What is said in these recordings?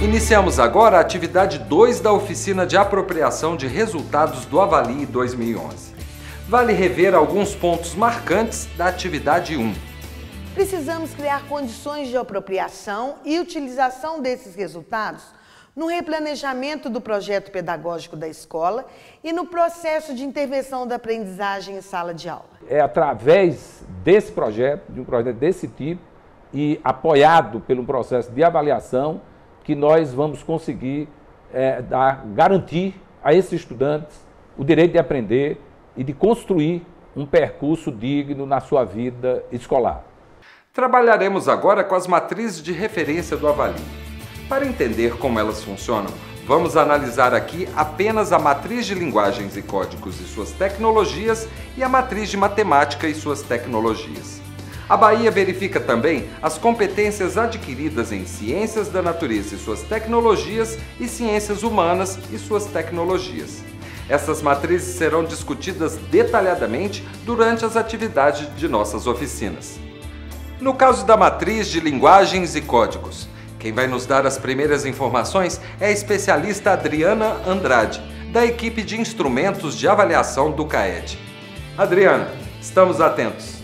Iniciamos agora a atividade 2 da oficina de apropriação de resultados do Avalie 2011. Vale rever alguns pontos marcantes da atividade 1. Precisamos criar condições de apropriação e utilização desses resultados no replanejamento do projeto pedagógico da escola e no processo de intervenção da aprendizagem em sala de aula. É através desse projeto, de um projeto desse tipo, e apoiado pelo processo de avaliação, que nós vamos conseguir garantir a esses estudantes o direito de aprender e de construir um percurso digno na sua vida escolar. Trabalharemos agora com as matrizes de referência do Avalie. Para entender como elas funcionam, vamos analisar aqui apenas a matriz de linguagens e códigos e suas tecnologias e a matriz de matemática e suas tecnologias. A Bahia verifica também as competências adquiridas em ciências da natureza e suas tecnologias e ciências humanas e suas tecnologias. Essas matrizes serão discutidas detalhadamente durante as atividades de nossas oficinas. No caso da matriz de linguagens e códigos, quem vai nos dar as primeiras informações é a especialista Adriana Andrade, da equipe de instrumentos de avaliação do CAED. Adriana, estamos atentos.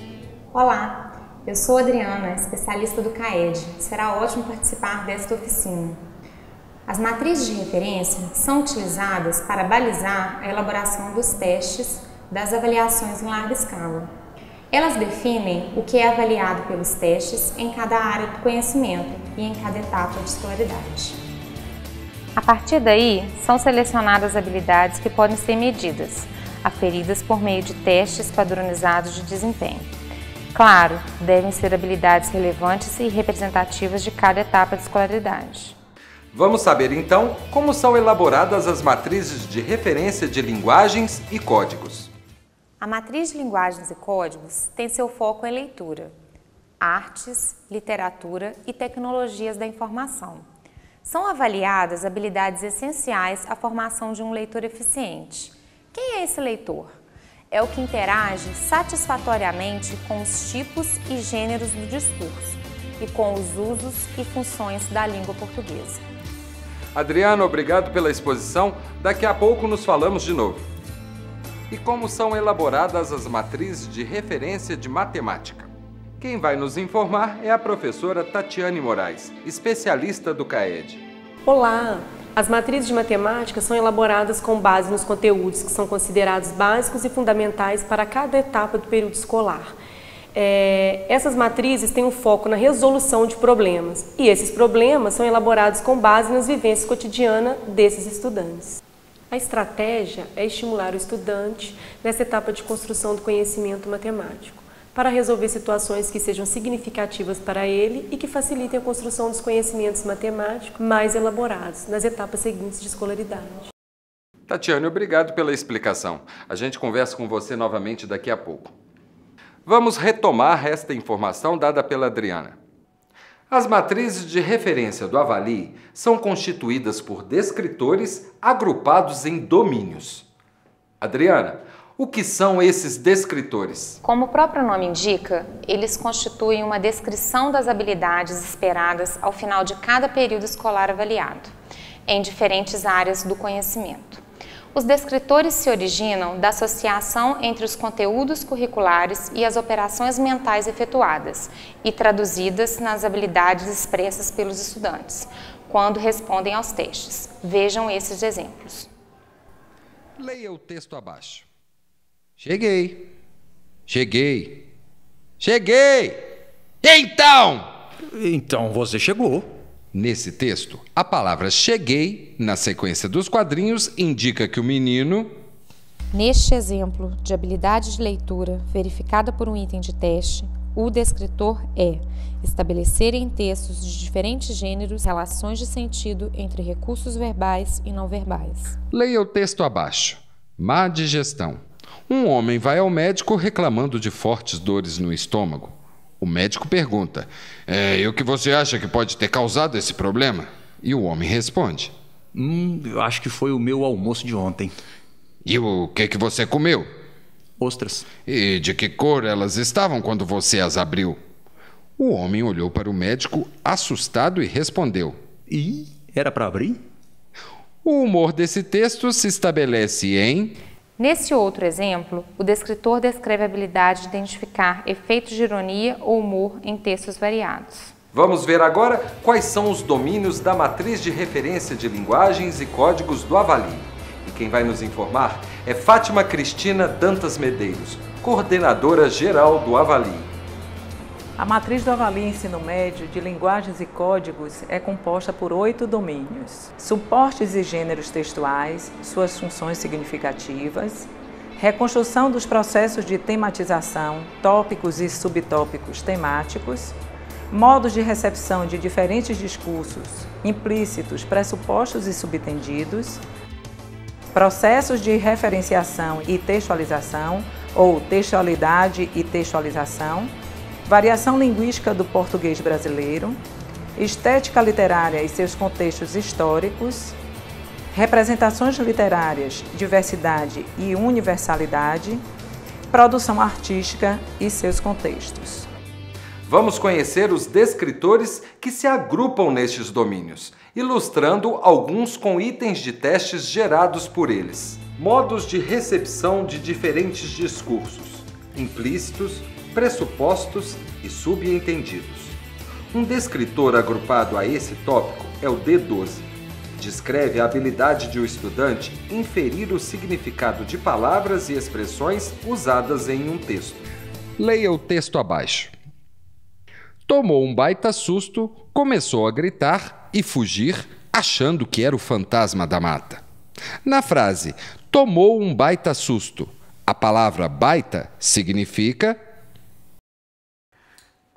Olá! Eu sou Adriana, especialista do CAED. Será ótimo participar desta oficina. As matrizes de referência são utilizadas para balizar a elaboração dos testes das avaliações em larga escala. Elas definem o que é avaliado pelos testes em cada área do conhecimento e em cada etapa de escolaridade. A partir daí, são selecionadas habilidades que podem ser medidas, aferidas por meio de testes padronizados de desempenho. Claro, devem ser habilidades relevantes e representativas de cada etapa de escolaridade. Vamos saber então como são elaboradas as matrizes de referência de linguagens e códigos. A matriz de linguagens e códigos tem seu foco em leitura, artes, literatura e tecnologias da informação. São avaliadas habilidades essenciais à formação de um leitor eficiente. Quem é esse leitor? É o que interage satisfatoriamente com os tipos e gêneros do discurso e com os usos e funções da língua portuguesa. Adriana, obrigado pela exposição. Daqui a pouco nos falamos de novo. E como são elaboradas as matrizes de referência de matemática? Quem vai nos informar é a professora Tatiane Moraes, especialista do CAED. Olá! As matrizes de matemática são elaboradas com base nos conteúdos que são considerados básicos e fundamentais para cada etapa do período escolar. Essas matrizes têm um foco na resolução de problemas e esses problemas são elaborados com base nas vivências cotidianas desses estudantes. A estratégia é estimular o estudante nessa etapa de construção do conhecimento matemático, para resolver situações que sejam significativas para ele e que facilitem a construção dos conhecimentos matemáticos mais elaborados nas etapas seguintes de escolaridade. Tatiane, obrigado pela explicação. A gente conversa com você novamente daqui a pouco. Vamos retomar esta informação dada pela Adriana. As matrizes de referência do Avalie são constituídas por descritores agrupados em domínios. Adriana, o que são esses descritores? Como o próprio nome indica, eles constituem uma descrição das habilidades esperadas ao final de cada período escolar avaliado, em diferentes áreas do conhecimento. Os descritores se originam da associação entre os conteúdos curriculares e as operações mentais efetuadas e traduzidas nas habilidades expressas pelos estudantes, quando respondem aos testes. Vejam esses exemplos. Leia o texto abaixo. Cheguei. Cheguei. Cheguei! Então você chegou. Nesse texto, a palavra cheguei, na sequência dos quadrinhos, indica que o menino... Neste exemplo de habilidade de leitura verificada por um item de teste, o descritor é estabelecer em textos de diferentes gêneros relações de sentido entre recursos verbais e não verbais. Leia o texto abaixo. Má digestão. Um homem vai ao médico reclamando de fortes dores no estômago. O médico pergunta, e o que você acha que pode ter causado esse problema? E o homem responde, eu acho que foi o meu almoço de ontem. E o que você comeu? Ostras. E de que cor elas estavam quando você as abriu? O homem olhou para o médico assustado e respondeu, Era para abrir? O humor desse texto se estabelece em... Nesse outro exemplo, o descritor descreve a habilidade de identificar efeitos de ironia ou humor em textos variados. Vamos ver agora quais são os domínios da matriz de referência de linguagens e códigos do Avalim. E quem vai nos informar é Fátima Cristina Dantas Medeiros, coordenadora geral do Avalim. A matriz do Avalim Ensino Médio de Linguagens e Códigos é composta por 8 domínios: suportes e gêneros textuais, suas funções significativas, reconstrução dos processos de tematização, tópicos e subtópicos temáticos, modos de recepção de diferentes discursos, implícitos, pressupostos e subtendidos, processos de referenciação e textualização, ou textualidade e textualização, variação linguística do português brasileiro, estética literária e seus contextos históricos, representações literárias, diversidade e universalidade, produção artística e seus contextos. Vamos conhecer os descritores que se agrupam nestes domínios, ilustrando alguns com itens de testes gerados por eles. Modos de recepção de diferentes discursos, implícitos, pressupostos e subentendidos. Um descritor agrupado a esse tópico é o D12. Descreve a habilidade de um estudante inferir o significado de palavras e expressões usadas em um texto. Leia o texto abaixo. Tomou um baita susto, começou a gritar e fugir, achando que era o fantasma da mata. Na frase tomou um baita susto, a palavra baita significa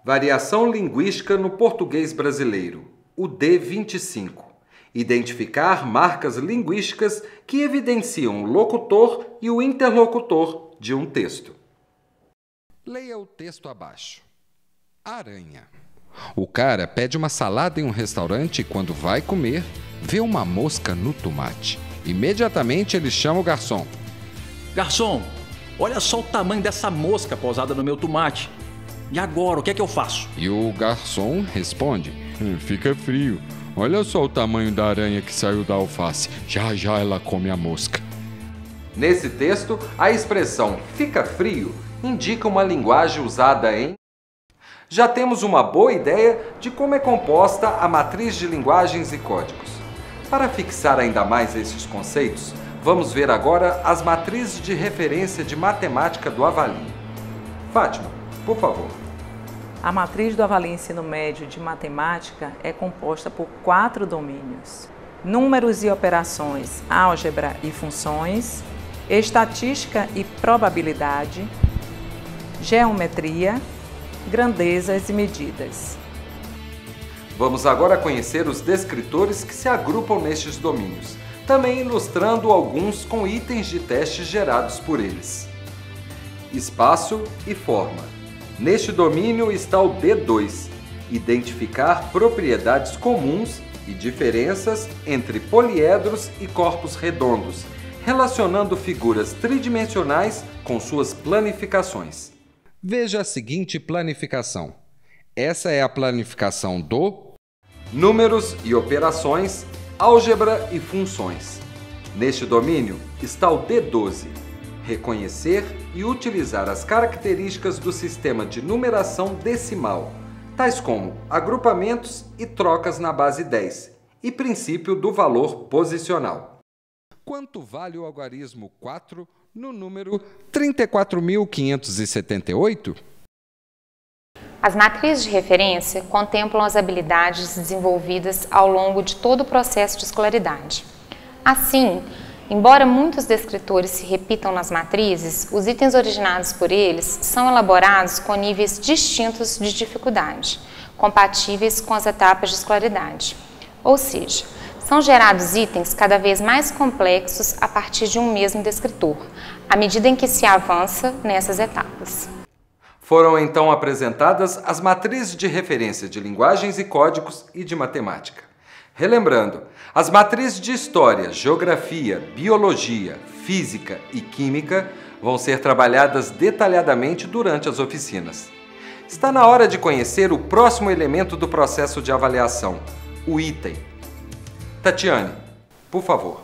variação linguística no português brasileiro, o D25. Identificar marcas linguísticas que evidenciam o locutor e o interlocutor de um texto. Leia o texto abaixo. Aranha. O cara pede uma salada em um restaurante e quando vai comer, vê uma mosca no tomate. Imediatamente ele chama o garçom. Garçom, olha só o tamanho dessa mosca pousada no meu tomate. E agora, o que é que eu faço? E o garçom responde: fica frio. Olha só o tamanho da aranha que saiu da alface. Já já ela come a mosca. Nesse texto, a expressão fica frio indica uma linguagem usada em... Já temos uma boa ideia de como é composta a matriz de linguagens e códigos. Para fixar ainda mais esses conceitos, vamos ver agora as matrizes de referência de matemática do Avalim. Fátima, por favor. A matriz do Avalim Ensino Médio de Matemática é composta por 4 domínios: números e operações, álgebra e funções, estatística e probabilidade, geometria, grandezas e medidas. Vamos agora conhecer os descritores que se agrupam nestes domínios, também ilustrando alguns com itens de testes gerados por eles. Espaço e forma. Neste domínio está o D2, identificar propriedades comuns e diferenças entre poliedros e corpos redondos, relacionando figuras tridimensionais com suas planificações. Veja a seguinte planificação. Essa é a planificação do números e operações, álgebra e funções. Neste domínio está o D12, reconhecer e utilizar as características do sistema de numeração decimal, tais como agrupamentos e trocas na base 10 e princípio do valor posicional. Quanto vale o algarismo 4 no número 34.578? As matrizes de referência contemplam as habilidades desenvolvidas ao longo de todo o processo de escolaridade. Assim, embora muitos descritores se repitam nas matrizes, os itens originados por eles são elaborados com níveis distintos de dificuldade, compatíveis com as etapas de escolaridade. Ou seja, são gerados itens cada vez mais complexos a partir de um mesmo descritor, à medida em que se avança nessas etapas. Foram então apresentadas as matrizes de referência de linguagens e códigos e de matemática. Relembrando, as matrizes de história, geografia, biologia, física e química vão ser trabalhadas detalhadamente durante as oficinas. Está na hora de conhecer o próximo elemento do processo de avaliação, o item. Tatiane, por favor.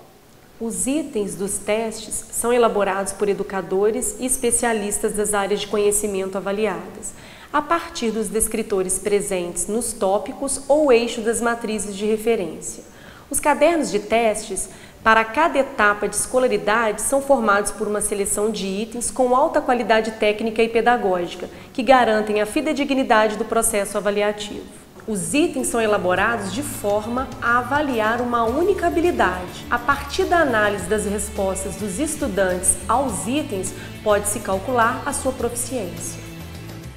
Os itens dos testes são elaborados por educadores e especialistas das áreas de conhecimento avaliadas, a partir dos descritores presentes nos tópicos ou eixo das matrizes de referência. Os cadernos de testes, para cada etapa de escolaridade, são formados por uma seleção de itens com alta qualidade técnica e pedagógica, que garantem a fidedignidade do processo avaliativo. Os itens são elaborados de forma a avaliar uma única habilidade. A partir da análise das respostas dos estudantes aos itens, pode-se calcular a sua proficiência.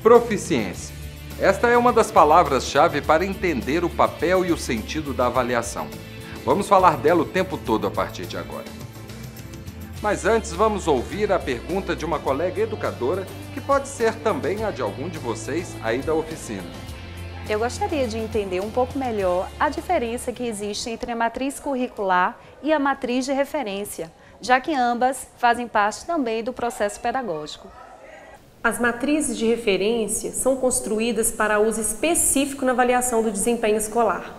Proficiência. Esta é uma das palavras-chave para entender o papel e o sentido da avaliação. Vamos falar dela o tempo todo a partir de agora. Mas antes, vamos ouvir a pergunta de uma colega educadora, que pode ser também a de algum de vocês aí da oficina. Eu gostaria de entender um pouco melhor a diferença que existe entre a matriz curricular e a matriz de referência, já que ambas fazem parte também do processo pedagógico. As matrizes de referência são construídas para uso específico na avaliação do desempenho escolar.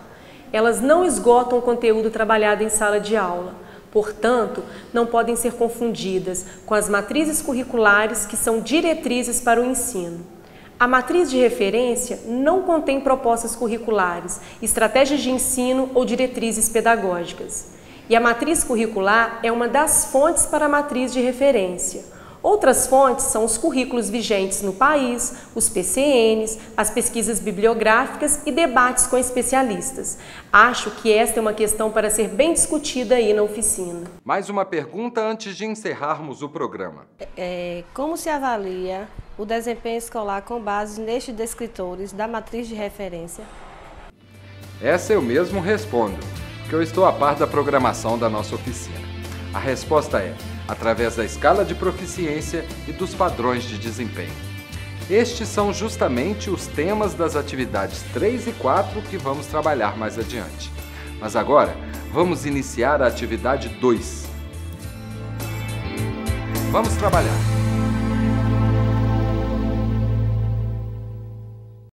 Elas não esgotam o conteúdo trabalhado em sala de aula, portanto, não podem ser confundidas com as matrizes curriculares, que são diretrizes para o ensino. A matriz de referência não contém propostas curriculares, estratégias de ensino ou diretrizes pedagógicas. E a matriz curricular é uma das fontes para a matriz de referência. Outras fontes são os currículos vigentes no país, os PCNs, as pesquisas bibliográficas e debates com especialistas. Acho que esta é uma questão para ser bem discutida aí na oficina. Mais uma pergunta antes de encerrarmos o programa. Como se avalia o desempenho escolar com base nestes descritores da matriz de referência? Essa eu mesmo respondo, porque eu estou a par da programação da nossa oficina. A resposta é através da escala de proficiência e dos padrões de desempenho. Estes são justamente os temas das atividades 3 e 4 que vamos trabalhar mais adiante. Mas agora, vamos iniciar a atividade 2. Vamos trabalhar!